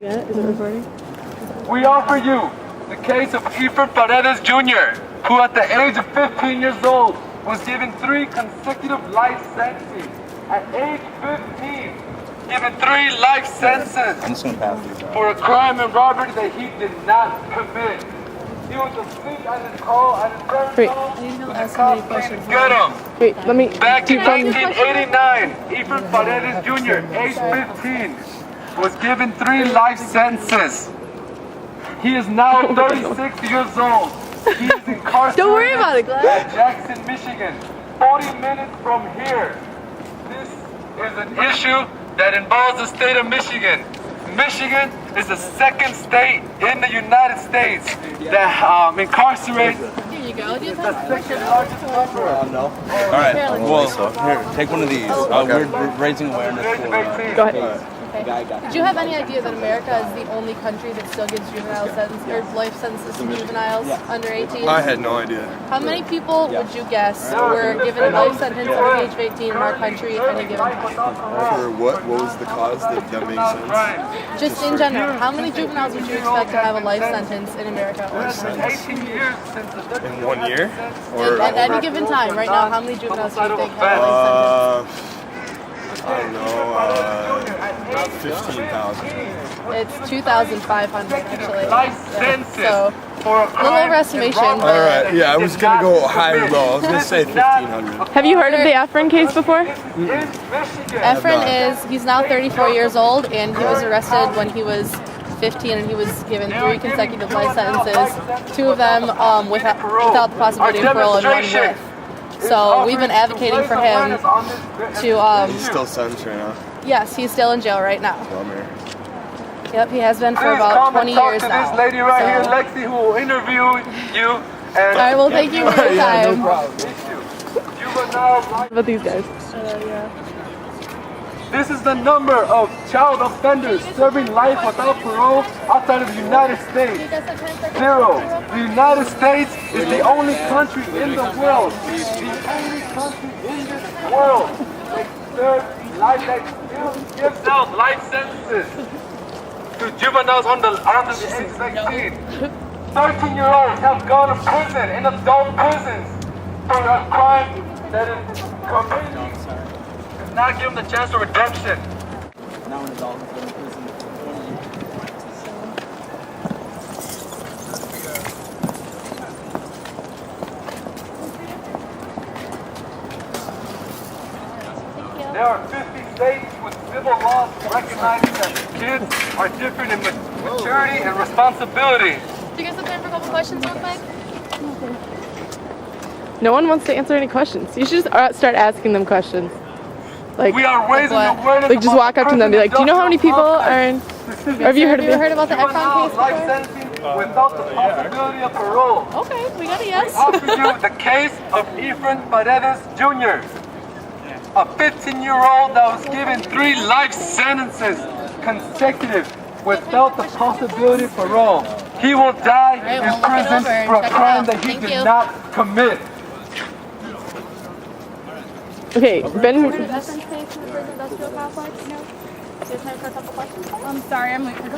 Yeah, is it recording? We offer you the case of Efren Paredes Jr., who at the age of 15 years old was given 3 consecutive life sentences. At age 15, given 3 life sentences for a crime and robbery that he did not commit. He was asleep at his call at his very home when the cops came to get him. Wait, let me... Back in 1989, Efren Paredes Jr., age 15, was given 3 life sentences. He is now 36 years old. He is incarcerated Don't worry about it, Glenn. at Jackson, Michigan, 40 minutes from here. This is an issue that involves the state of Michigan. Michigan is the 2nd state in the United States that incarcerates. Here you go. The 2nd largest number. No. All right. Well, here, take one of these. We're raising awareness for. Go ahead. Okay. Did you have any idea that America is the only country that still gives juvenile sentences or life sentences to juveniles under 18? I had no idea. How many people would you guess were given a life sentence under the age of 18 in our country at any given time? For what? What was the cause that made sense? Just in general, how many juveniles would you expect to have a life sentence in America? Or 18 years since the In 1 year? Or at any given time, right now, how many juveniles do you think have a life sentence? I don't know, 15,000. It's 2,500 actually. life Yeah. sentences So, for a little crime overestimation. and but- All right, yeah, I was going to go higher though. I was going to say 1,500. Have you heard of the Efren case before? Efren he's now 34 years old, and he was arrested when he was 15, and he was given 3 consecutive life sentences, 2 of them without the possibility of parole and 1 with. So we've been advocating for him to, He's still sentenced right now. yes, he's still in jail right now. Bummer. Yep, he has been for Please about come 20 and talk years to now. this lady right here, So- Lexi, who will interview you. And All right, well, thank you for your time. What about these guys? This is the number of child offenders serving life without parole outside of the United States. 0. The United States is the only country in the world, that serves life, that still gives out life sentences to juveniles under the age of 18. 13-year-olds have gone to prison, in adult prisons, for a crime that is committed. Not give them the chance of redemption. Now an adult is going to prison for 20 years. There are 50 states with civil laws recognizing that kids are different in maturity and responsibility. Do you guys have time for a couple questions real quick? No one wants to answer any questions. You should just start asking them questions. Like, We are raising what? awareness. like just walk up to them and be like, do you know how many people are in... Or have you heard of Have you heard it? about the Efren case life before? sentencing without the possibility of parole. Okay, we got a yes. Offer you the case of Efren Paredes Jr., a 15-year-old that was given 3 life sentences consecutive without the possibility of parole. He will die right, in we'll look it prison over and for a check it crime out. that he Thank did you. not commit. Okay, Ben... I'm sorry, I'm late for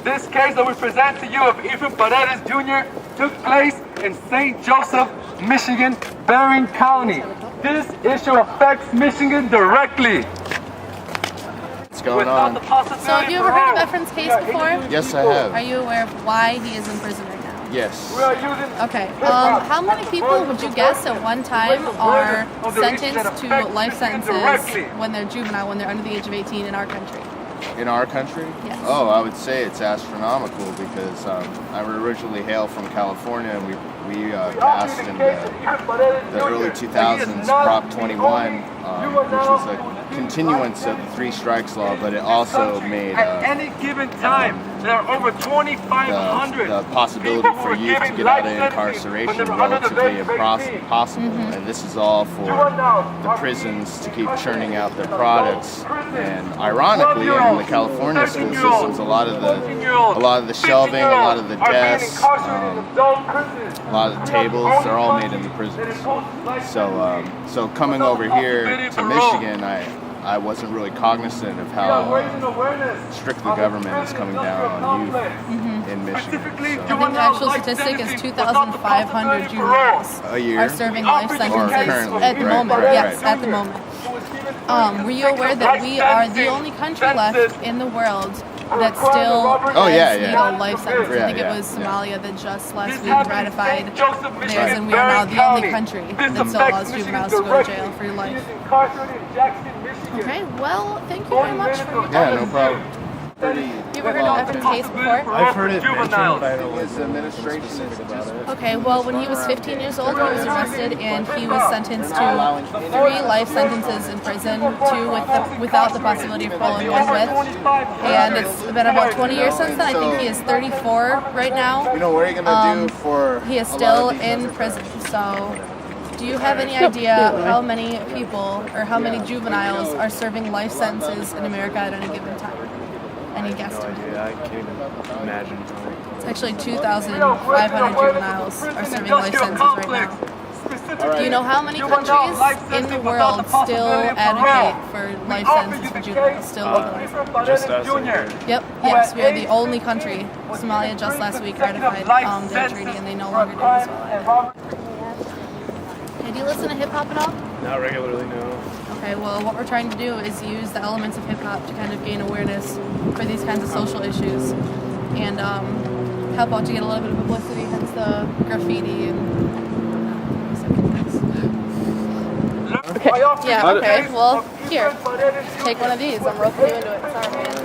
This case that we present to you of Efren Paredes Jr. took place in St. Joseph, Michigan, Bering County. This issue affects Michigan directly. What's going Without on? the possibility So have you ever heard of Efren's case before? Yes, I have. Are you aware of why he is in prison right now? Yes. We are using Okay. How many people would you guess at one time are sentenced to life sentences when they're juvenile, when they're under the age of 18 in our country? In our country? Yes. Oh, I would say it's astronomical because I originally hail from California, and we passed in the early 2000s Prop 21, which was a continuance of the 3 strikes law, but it also made at any given time there are over 2,500 the possibility people for who youth were to given get life out of sentences when incarceration they were under the relatively age of 18. impossible, and this is all for the prisons to keep churning out their products. And ironically, in the California school systems, a lot of the shelving, a lot of the desks, a lot of the tables, they're all made in the prisons. So coming over here to Michigan, I wasn't really cognizant of how strict the government is coming down on youth in Michigan. I think the actual statistic is 2,500 juveniles A year? are serving life sentences currently, at the right, moment. right, Yes, right. at the moment. Were you aware that we are the only country left in the world that still has legal life sentences? I think it was Somalia that just last week ratified theirs, and we are now the only country that still allows juveniles to go to jail for life. Okay, well, thank you very much for your Yeah, time. no problem. You ever heard of Evan's case before? I've heard it mentioned, but I don't know His administration is about it. Okay, well, when he was 15 years old, he was arrested and he was sentenced to 3 life sentences in prison, 2 without the possibility of parole and 1 with. And it's been about 20 years since then. I think he is 34 right now. You know, what are you going to do for He is a lot still of these in other prison. countries? So, do you have any idea how many people or how many juveniles are serving life sentences in America at any given time? Any guesstimate? Yeah, I can't even imagine. It's actually 2,500 juveniles are serving life sentences right now. Do you know how many countries in the world still advocate for life sentences for juveniles? Still legalize it? Just us. Yep. Yes, we are the only country. Somalia just last week ratified their treaty, and they no longer do as well. Hey, do you listen to hip hop at all? Not regularly, no. Okay, well, what we're trying to do is use the elements of hip hop to kind of gain awareness for these kinds of social issues, and help out to get a little bit of publicity, hence the graffiti and. Okay. Yeah, okay, well, here, take one of these. I'm roping you into it. Sorry, man.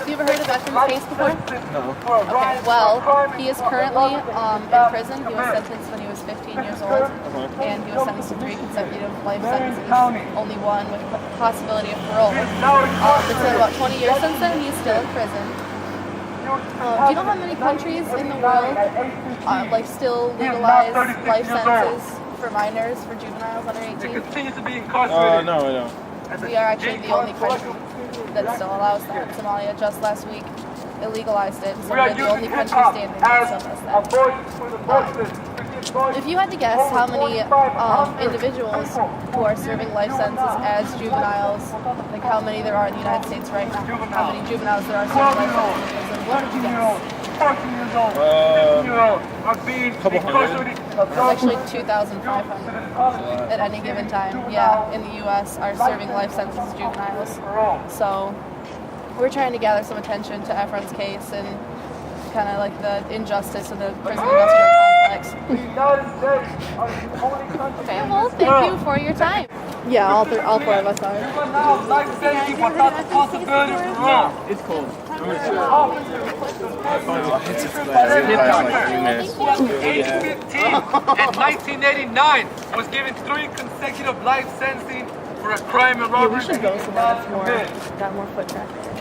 Have you ever heard of Evan's case before? No. Okay, well, he is currently in prison. He was sentenced when he was 15 years old, and he was sentenced to 3 consecutive life sentences, only 1 with possibility of parole. It's been about 20 years since then. He's still in prison. Do you know how many countries in the world still legalize life sentences for minors, for juveniles under 18? Continues to be incarcerated. No, I don't. We are actually the only country that still allows that. Somalia just last week illegalized it, so we're the only country standing that still does that. If you had to guess how many individuals who are serving life sentences as juveniles, like how many there are in the United States right now, how many juveniles there are serving life sentences in prison, what would you guess? 14 years old, 15-year-old are being incarcerated. It's actually 2,500 at any given time. Yeah, in the U.S. are serving life sentences as juveniles. So we're trying to gather some attention to Ephraim's case and kind of like the injustice of the prison industrial complex. Okay, well, thank you for your time. Yeah, all 4 of us are. Without the possibility of parole. It's cold. Age 15 in 1989 was given 3 consecutive life sentencing for a crime and robbery. We should go somewhere that's got more foot traffic.